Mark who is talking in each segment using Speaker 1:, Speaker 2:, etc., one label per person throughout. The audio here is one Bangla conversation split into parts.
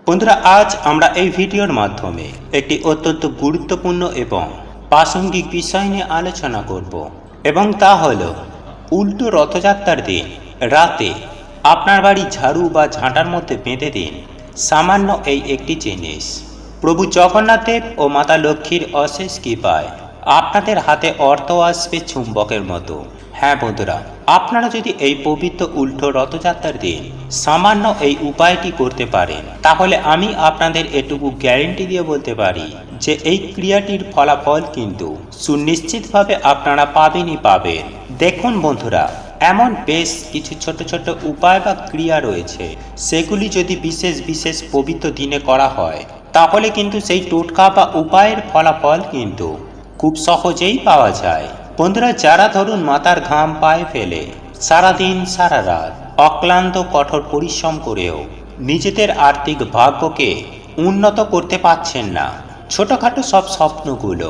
Speaker 1: বন্ধুরা, আজ আমরা এই ভিডিওর মাধ্যমে একটি অত্যন্ত গুরুত্বপূর্ণ এবং প্রাসঙ্গিক বিষয় নিয়ে আলোচনা করব, এবং তা হলো উল্টো রথযাত্রার দিন রাতে আপনার বাড়ি ঝাড়ু বা ঝাঁটার মধ্যে বেঁধে দিন সামান্য এই একটি জিনিস। প্রভু জগন্নাথ দেব ও মাতা লক্ষ্মীর অশেষ কৃপায় আপনাদের হাতে অর্থ আসবে চুম্বকের মতো। হ্যাঁ বন্ধুরা, আপনারা যদি এই পবিত্র উল্টো রথযাত্রার দিন সামান্য এই উপায়টি করতে পারেন, তাহলে আমি আপনাদের এটুকু গ্যারেন্টি দিয়ে বলতে পারি যে এই ক্রিয়াটির ফলাফল কিন্তু সুনিশ্চিতভাবে আপনারা পাবেনই পাবেন। দেখুন বন্ধুরা, এমন বেশ কিছু ছোট ছোট উপায় বা ক্রিয়া রয়েছে, সেগুলি যদি বিশেষ বিশেষ পবিত্র দিনে করা হয়, তাহলে কিন্তু সেই টোটকা বা উপায়ের ফলাফল কিন্তু খুব সহজেই পাওয়া যায়। বন্ধুরা, যারা ধরুন মাথার ঘাম পায়ে ফেলে সারাদিন সারা রাত অক্লান্ত কঠোর পরিশ্রম করেও নিজেদের আর্থিক ভাগ্যকে উন্নত করতে পারছেন না, ছোটখাটো সব স্বপ্নগুলো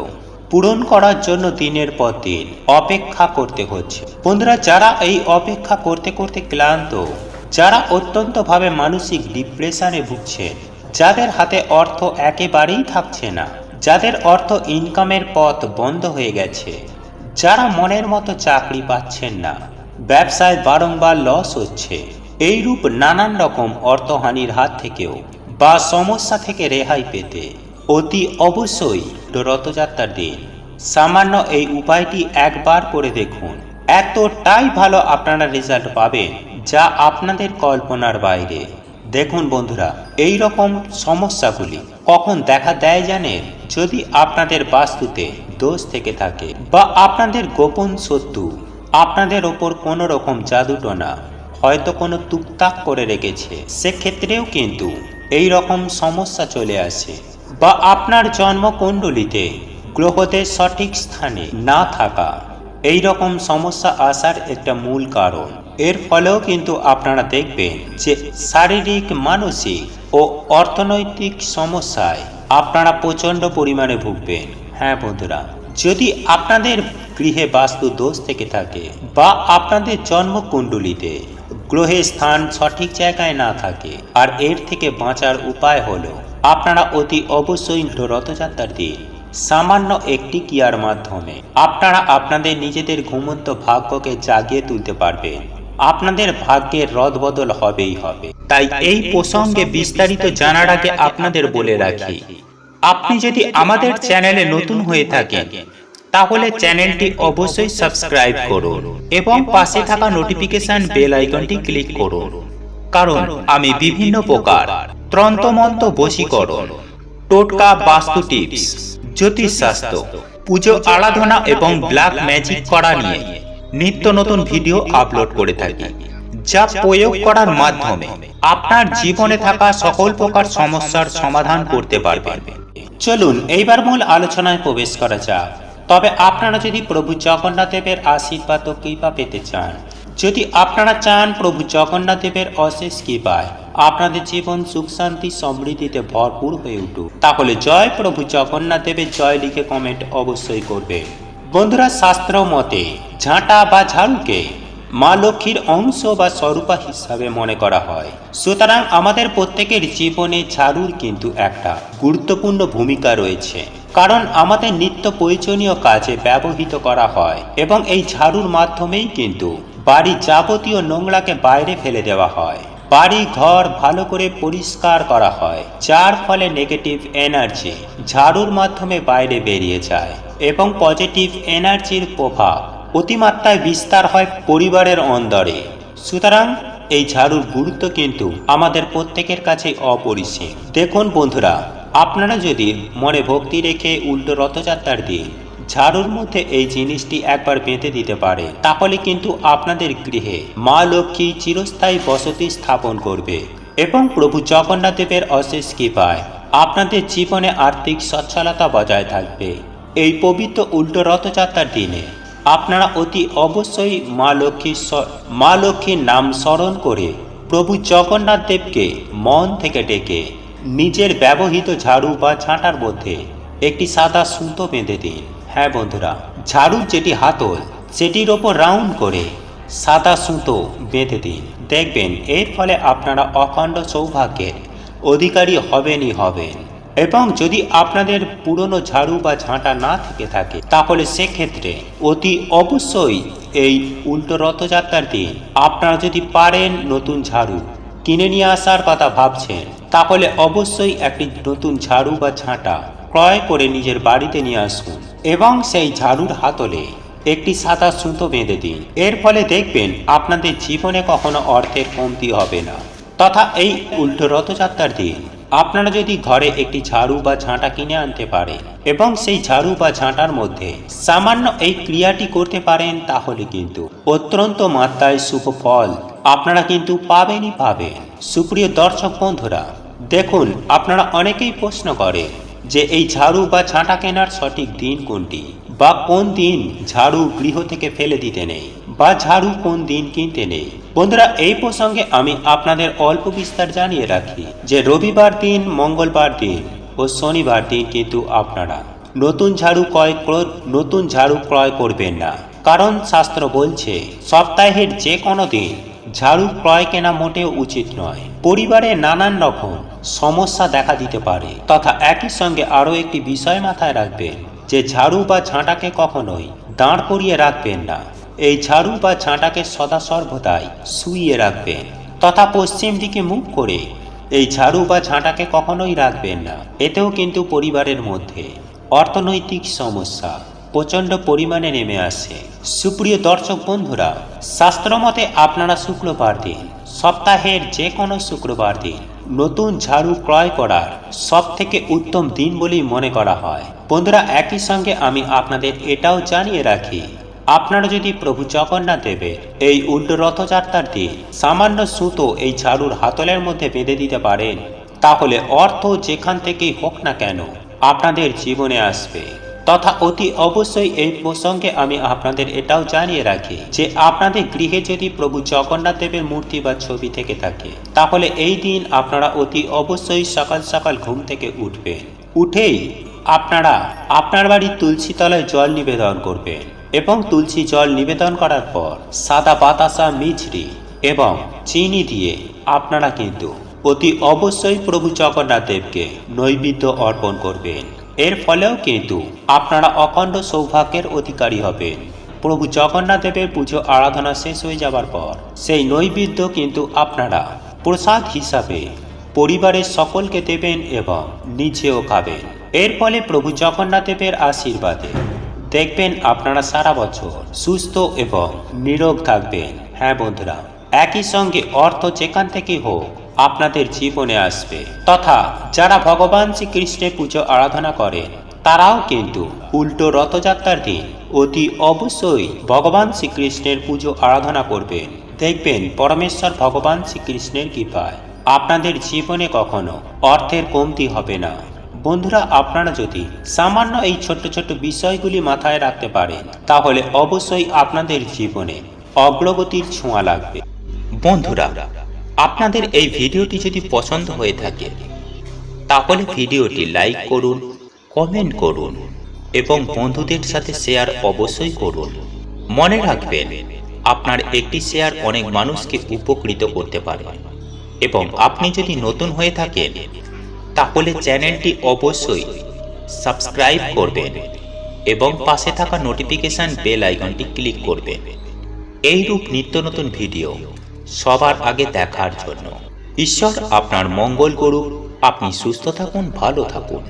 Speaker 1: পূরণ করার জন্য দিনের পর দিন অপেক্ষা করতে হচ্ছে। বন্ধুরা, যারা এই অপেক্ষা করতে করতে ক্লান্ত, যারা অত্যন্তভাবে মানসিক ডিপ্রেশনে ভুগছেন, যাদের হাতে অর্থ একেবারেই থাকছে না, যাদের অর্থ ইনকামের পথ বন্ধ হয়ে গেছে, যারা মনের মতো চাকরি পাচ্ছেন না, ব্যবসায় বারংবার লস হচ্ছে, এইরূপ নানান রকম অর্থহানির হাত থেকেও বা সমস্যা থেকে রেহাই পেতে অতি অবশ্যই রথযাত্রার দিন সামান্য এই উপায়টি একবার করে দেখুন। এতটাই ভালো আপনারা রেজাল্ট পাবেন যা আপনাদের কল্পনার বাইরে। দেখুন বন্ধুরা, এই রকম সমস্যাগুলি কখন দেখা দেয় জানেন? যদি আপনাদের বাস্তুতে দোষ থেকে থাকে বা আপনাদের গোপন শত্রু আপনাদের ওপর কোনো রকম জাদুটোনা হয়তো কোনো টুকটাক করে রেখেছে, সেক্ষেত্রেও কিন্তু এই রকম সমস্যা চলে আসে। বা আপনার জন্মকুণ্ডলিতে গ্রহদের সঠিক স্থানে না থাকা এই রকম সমস্যা আসার একটা মূল কারণ। এর ফলেও কিন্তু আপনারা দেখবেন যে শারীরিক, মানসিক ও অর্থনৈতিক সমস্যায় আপনারা প্রচণ্ড পরিমাণে ভুগবেন। হ্যাঁ বন্ধুরা, যদি আপনাদের গৃহে বাস্তু দোষ থেকে থাকে বা আপনাদের জন্মকুণ্ডলিতে গ্রহের স্থান সঠিক জায়গায় না থাকে, আর এর থেকে বাঁচার উপায় হলো আপনারা অতি অবশ্যই রথযাত্রার দিন সামান্য একটি ক্রিয়ার মাধ্যমে আপনারা আপনাদের নিজেদের ঘুমন্ত ভাগ্যকে জাগিয়ে তুলতে পারবেন। আপনাদের ভাগ্যের রদবদল হবেই হবে। তাই এই প্রসঙ্গে বিস্তারিত জানার আগে আপনাদের বলে রাখি, আপনি যদি আমাদের চ্যানেলে নতুন হয়ে থাকেন তাহলে চ্যানেলটি অবশ্যই সাবস্ক্রাইব করুন এবং পাশে থাকা নোটিফিকেশন বেল আইকনটি ক্লিক করুন, কারণ আমি বিভিন্ন প্রকার তন্ত্রমন্ত্র, বশীকরণ, টোটকা, বাস্তু টিপস, জ্যোতিষশাস্ত্র, পুজো আরাধনা এবং ব্ল্যাক ম্যাজিক করা নিয়ে নিত্য নতুন ভিডিও আপলোড করে থাকি, যা প্রয়োগ করার মাধ্যমে আপনার জীবনে থাকা সকল প্রকার সমস্যার সমাধান করতে পারবেন। চলুন এইবার মূল আলোচনায় প্রবেশ করা যাক। তবে আপনারা যদি প্রভু জগন্নাথ দেবের আশীর্বাদ ও কৃপা পেতে চান, যদি আপনারা চান প্রভু জগন্নাথ দেবের অশেষ কৃপায় আপনাদের জীবন সুখ শান্তি সমৃদ্ধিতে ভরপুর হয়ে উঠুক, তাহলে জয় প্রভু জগন্নাথ দেবের জয় লিখে কমেন্ট অবশ্যই করবে। বন্ধুরা, শাস্ত্র মতে ঝাঁটা বা ঝাড়ুকে মা লক্ষ্মীর অংশ বা স্বরূপা হিসাবে মনে করা হয়। সুতরাং আমাদের প্রত্যেকের জীবনে ঝাড়ুর কিন্তু একটা গুরুত্বপূর্ণ ভূমিকা রয়েছে, কারণ আমাদের নিত্য প্রয়োজনীয় কাজে ব্যবহৃত করা হয় এবং এই ঝাড়ুর মাধ্যমেই কিন্তু বাড়ির যাবতীয় নোংরাকে বাইরে ফেলে দেওয়া হয়, বাড়ি ঘর ভালো করে পরিষ্কার করা হয়, যার ফলে নেগেটিভ এনার্জি ঝাড়ুর মাধ্যমে বাইরে বেরিয়ে যায় এবং পজিটিভ এনার্জির প্রভাব অতিমাত্রায় বিস্তার হয় পরিবারের অন্দরে। সুতরাং এই ঝাড়ুর গুরুত্ব কিন্তু আমাদের প্রত্যেকের কাছে অপরিসীম। দেখুন বন্ধুরা, আপনারা যদি মনে ভক্তি রেখে উল্টো রথযাত্রার দিন ঝাড়ুর মধ্যে এই জিনিসটি একবার বেঁধে দিতে পারে, তাহলে কিন্তু আপনাদের গৃহে মা লক্ষ্মী চিরস্থায়ী বসতি স্থাপন করবে এবং প্রভু জগন্নাথ দেবের অশেষ কৃপায় আপনাদের জীবনে আর্থিক সচ্ছলতা বজায় থাকবে। এই পবিত্র উল্টো রথযাত্রার দিনে আপনারা অতি অবশ্যই মা লক্ষ্মীর নাম স্মরণ করে প্রভু জগন্নাথ দেবকে মন থেকে ডেকে নিজের ব্যবহৃত ঝাড়ু বা ঝাঁটার মধ্যে একটি সাদা সুতো বেঁধে দিন। হ্যাঁ বন্ধুরা, ঝাড়ুর যেটি হাতল সেটির ওপর রাউন্ড করে সাদা সুতো বেঁধে দিন। দেখবেন এর ফলে আপনারা অখণ্ড সৌভাগ্যের অধিকারী হবেনই হবেন। এবং যদি আপনাদের পুরনো ঝাড়ু বা ঝাঁটা না থেকে থাকে তাহলে সেক্ষেত্রে অতি অবশ্যই এই উল্টো রথযাত্রার দিন আপনারা যদি পারেন নতুন ঝাড়ু কিনে নিয়ে আসার কথা ভাবছেন, তাহলে অবশ্যই একটি নতুন ঝাড়ু বা ঝাঁটা ক্রয় করে নিজের বাড়িতে নিয়ে আসুন এবং সেই ঝাড়ুর হাতলে একটি সাদা সুতো বেঁধে দিন। এর ফলে দেখবেন আপনাদের জীবনে কখনো অর্থের কমতি হবে না। তথা এই উল্টো রথযাত্রার দিন আপনারা যদি ঘরে একটি ঝাড়ু বা ঝাঁটা কিনে আনতে পারেন এবং সেই ঝাড়ু বা ঝাঁটার মধ্যে সামান্য এই ক্রিয়াটি করতে পারেন, তাহলে কিন্তু অত্যন্ত মাত্রায় শুভ ফল আপনারা কিন্তু পাবেনই পাবেন। সুপ্রিয় দর্শক বন্ধুরা, দেখুন আপনারা অনেকেই প্রশ্ন করেন যে এই ঝাড়ু বা ঝাঁটা কেনার সঠিক দিন কোনটি, বা কোন দিন ঝাড়ু গৃহ থেকে ফেলে দিতে নেই, বা ঝাড়ু কোন দিন কিনতে নেই। বন্ধুরা, এই প্রসঙ্গে আমি আপনাদের অল্প বিস্তার জানিয়ে রাখি যে রবিবার দিন, মঙ্গলবার দিন ও শনিবার দিন কিন্তু আপনারা নতুন ঝাড়ু ক্রয় করবেন না। কারণ শাস্ত্র বলছে সপ্তাহের যে কোনো দিন ঝাড়ু ক্রয় কেনা মোটেও উচিত নয়। পরিবারে নানান রকম সমস্যা দেখা দিতে পারে। তথা একই সঙ্গে আরও একটি বিষয় মাথায় রাখবেন যে ঝাড়ু বা ঝাঁটাকে কখনোই দাঁড় করিয়ে রাখবেন না। এই ঝাড়ু বা ঝাঁটাকে সদা সর্বদাই শুইয়ে রাখবেন, তথা পশ্চিম দিকে মুখ করে এই ঝাড়ু বা ঝাঁটাকে কখনোই রাখবেন না। এতেও কিন্তু পরিবারের মধ্যে অর্থনৈতিক সমস্যা প্রচণ্ড পরিমাণে নেমে আসে। সুপ্রিয় দর্শক বন্ধুরা, শাস্ত্রমতে আপনারা শুক্রবার দিন, সপ্তাহের যে কোনো শুক্রবার দিন নতুন ঝাড়ু ক্রয় করার সব থেকে উত্তম দিন বলেই মনে করা হয়। বন্ধুরা, একই সঙ্গে আমি আপনাদের এটাও জানিয়ে রাখি, আপনারা যদি প্রভু জগন্নাথ দেবের এই উল্টো রথযাত্রার দিন সামান্য সুতো এই ঝাড়ুর হাতলের মধ্যে বেঁধে দিতে পারেন, তাহলে অর্থ যেখান থেকেই হোক না কেন আপনাদের জীবনে আসবে। তথা অতি অবশ্যই এই প্রসঙ্গে আমি আপনাদের এটাও জানিয়ে রাখি যে আপনাদের গৃহে যদি প্রভু জগন্নাথ দেবের মূর্তি বা ছবি থেকে থাকে, তাহলে এই দিন আপনারা অতি অবশ্যই সকাল সকাল ঘুম থেকে উঠবেন। উঠেই আপনারা আপনার বাড়ির তুলসী তলায় জল নিবেদন করবেন এবং তুলসী জল নিবেদন করার পর সাদা বাতাসা, মিছরি এবং চিনি দিয়ে আপনারা কিন্তু অতি অবশ্যই প্রভু জগন্নাথ দেবকে নৈবেদ্য অর্পণ করবেন। এর ফলেও কিন্তু আপনারা অখণ্ড সৌভাগ্যের অধিকারী হবেন। প্রভু জগন্নাথ দেবের পুজো আরাধনা শেষ হয়ে যাবার পর সেই নৈবেদ্য কিন্তু আপনারা প্রসাদ হিসাবে পরিবারের সকলকে দেবেন এবং নিজেও খাবেন। এর ফলে প্রভু জগন্নাথ দেবের আশীর্বাদে দেখবেন আপনারা সারা বছর সুস্থ এবং নিরোগ থাকবেন। হ্যাঁ বন্ধুরা, একই সঙ্গে অর্থ যেখান থেকে হোক আপনাদের জীবনে আসবে। তথা যারা ভগবান শ্রীকৃষ্ণের পুজো আরাধনা করেন তারাও কিন্তু উল্টো রথযাত্রার দিন অতি অবশ্যই ভগবান শ্রীকৃষ্ণের পুজো আরাধনা করবেন। দেখবেন পরমেশ্বর ভগবান শ্রীকৃষ্ণের কৃপায় আপনাদের জীবনে কখনো অর্থের কমতি হবে না। বন্ধুরা, আপনারা যদি সামান্য এই ছোট্ট ছোট্ট বিষয়গুলি মাথায় রাখতে পারেন, তাহলে অবশ্যই আপনাদের জীবনে অগ্রগতির ছোঁয়া লাগবে। বন্ধুরা, আপনাদের এই ভিডিওটি যদি পছন্দ হয়ে থাকে তাহলে ভিডিওটি লাইক করুন, কমেন্ট করুন এবং বন্ধুদের সাথে শেয়ার অবশ্যই করুন। মনে রাখবেন, আপনার একটি শেয়ার অনেক মানুষকে উপকৃত করতে পারে। এবং আপনি যদি নতুন হয়ে থাকেন তাহলে চ্যানেলটি অবশ্যই সাবস্ক্রাইব করবেন এবং পাশে থাকা নোটিফিকেশন বেল আইকনটি ক্লিক করবেন এইরূপ নিত্য নতুন ভিডিও সবার আগে দেখার জন্য। ঈশ্বর আপনার মঙ্গল করুক। আপনি সুস্থ থাকুন, ভালো থাকুন।